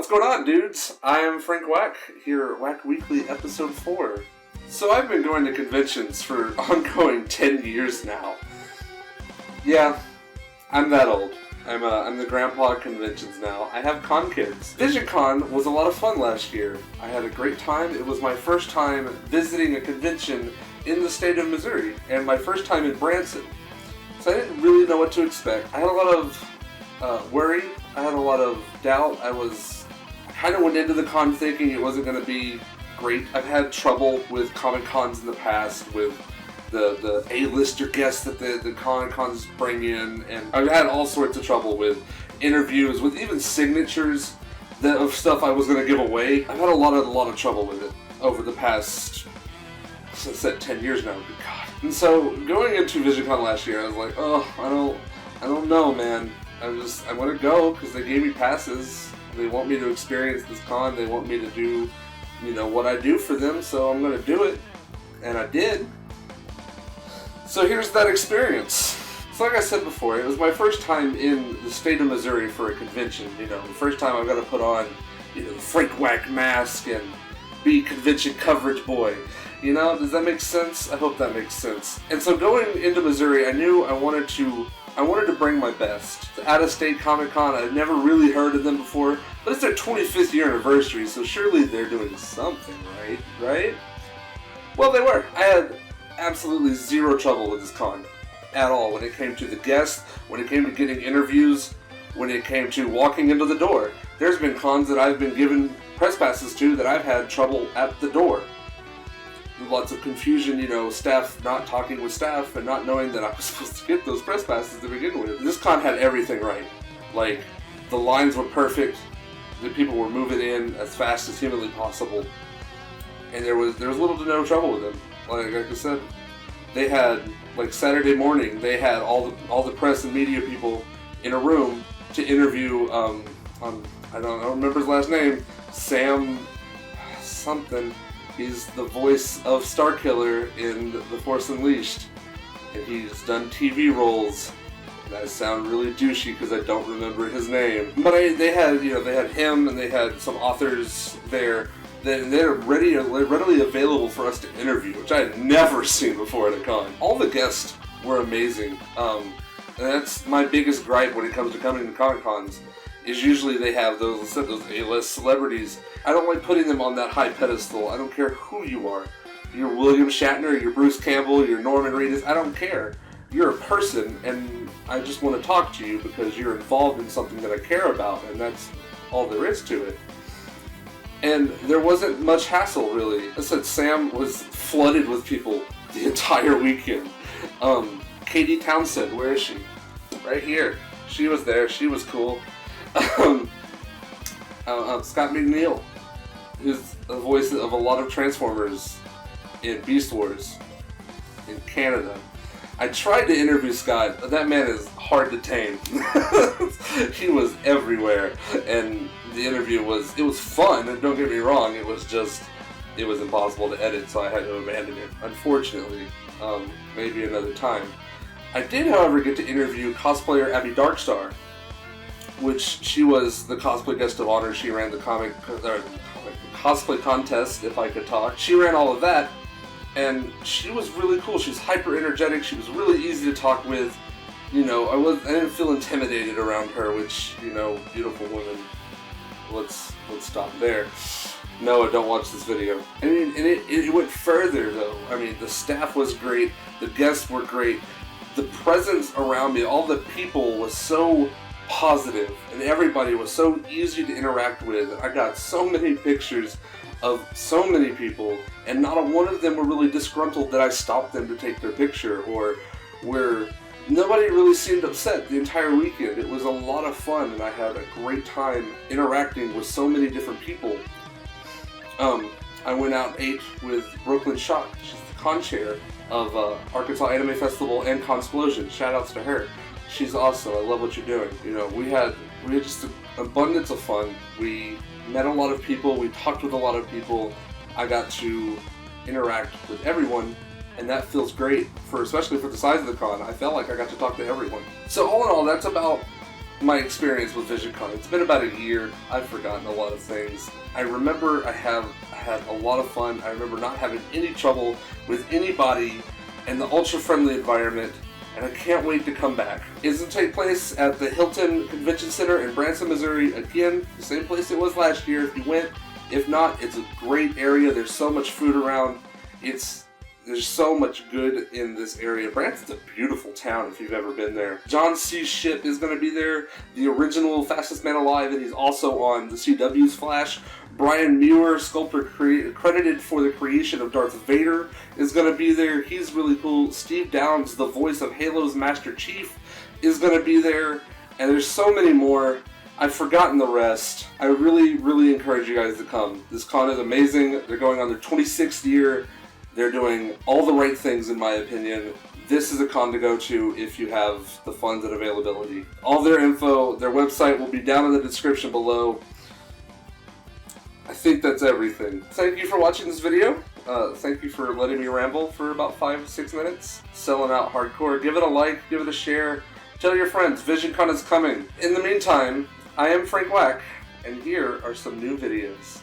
What's going on, dudes? I am Frank Wack, here at Wack Weekly Episode 4. So I've been going to conventions for ongoing 10 years now. Yeah, I'm that old. I'm the grandpa at conventions now. I have con kids. Visioncon was a lot of fun last year. I had a great time. It was my first time visiting a convention in the state of Missouri, and my first time in Branson. So I didn't really know what to expect. I had a lot of worry. I had a lot of doubt. I kind of went into the con thinking it wasn't going to be great. I've had trouble with Comic Cons in the past with the A-lister guests that the Comic Cons bring in, and I've had all sorts of trouble with interviews, with even signatures of stuff I was going to give away. I've had a lot of trouble with it over the past, since that 10 years now. Good God. And so going into Visioncon last year, I was like, oh, I don't know, man. I want to go because they gave me passes. They want me to experience this con. They want me to do, what I do for them. So I'm going to do it, and I did. So here's that experience. So like I said before, it was my first time in the state of Missouri for a convention. The first time I got to put on, the Frank Wack mask and be convention coverage boy. Does that make sense? I hope that makes sense. And so going into Missouri, I knew I wanted to bring my best. The out-of-state Comic Con, I'd never really heard of them before, but it's their 25th year anniversary, so surely they're doing something right? Well, they were. I had absolutely zero trouble with this con at all when it came to the guests, when it came to getting interviews, when it came to walking into the door. There's been cons that I've been given press passes to that I've had trouble at the door. Lots of confusion, staff not talking with staff and not knowing that I was supposed to get those press passes to begin with. This con had everything right. Like, the lines were perfect, the people were moving in as fast as humanly possible, and there was little to no trouble with them. Like I said, they had, Saturday morning, they had all the press and media people in a room to interview, I don't remember his last name, Sam something. He's the voice of Starkiller in The Force Unleashed, and he's done TV roles. And I sound really douchey because I don't remember his name. But they had him, and they had some authors there. They're readily available for us to interview, which I had never seen before at a con. All the guests were amazing, and that's my biggest gripe when it comes to coming to Comic Cons. Is usually they have those A-list celebrities. I don't like putting them on that high pedestal. I don't care who you are. You're William Shatner, you're Bruce Campbell, you're Norman Reedus. I don't care. You're a person, and I just want to talk to you because you're involved in something that I care about, and that's all there is to it. And there wasn't much hassle, really. I said Sam was flooded with people the entire weekend. Katie Townsend, where is she? Right here. She was there. She was cool. Scott McNeil, who's the voice of a lot of Transformers in Beast Wars in Canada. I tried to interview Scott, but that man is hard to tame. He was everywhere, and the interview was fun, and don't get me wrong, it was impossible to edit, so I had to abandon it, unfortunately. Maybe another time. I did, however, get to interview cosplayer Abby Darkstar, which she was the cosplay guest of honor. She ran the cosplay contest, if I could talk. She ran all of that, and she was really cool. She's hyper energetic. She was really easy to talk with. I didn't feel intimidated around her, which, beautiful women. Let's stop there. No, don't watch this video. And it went further, though. The staff was great. The guests were great. The presence around me, all the people, was so positive, and everybody was so easy to interact with. I got so many pictures of so many people, and not a one of them were really disgruntled that I stopped them to take their picture, or where nobody really seemed upset the entire weekend. It was a lot of fun, and I had a great time interacting with so many different people. I went out and ate with Brooklyn Shock. She's the con chair of Arkansas Anime Festival and Consplosion. Shout outs to her. She's awesome. I love what you're doing. We had just an abundance of fun. We met a lot of people. We talked with a lot of people. I got to interact with everyone, and that feels great, especially for the size of the con. I felt like I got to talk to everyone. So all in all, that's about my experience with Visioncon. It's been about a year. I've forgotten a lot of things. I remember I had a lot of fun. I remember not having any trouble with anybody in the ultra-friendly environment, and I can't wait to come back. It's going to take place at the Hilton Convention Center in Branson, Missouri. Again, the same place it was last year if you went. If not, it's a great area. There's so much food around. There's so much good in this area. Branson's a beautiful town if you've ever been there. John C.'s ship is going to be there, the original Fastest Man Alive, and he's also on the CW's Flash. Brian Muir, sculptor credited for the creation of Darth Vader, is going to be there. He's really cool. Steve Downs, the voice of Halo's Master Chief, is going to be there. And there's so many more. I've forgotten the rest. I really, really encourage you guys to come. This con is amazing. They're going on their 26th year. They're doing all the right things, in my opinion. This is a con to go to if you have the funds and availability. All their info, their website will be down in the description below. I think that's everything. Thank you for watching this video. Thank you for letting me ramble for about 5-6 minutes. Selling out hardcore. Give it a like, give it a share. Tell your friends, Visioncon is coming. In the meantime, I am Frank Wack, and here are some new videos.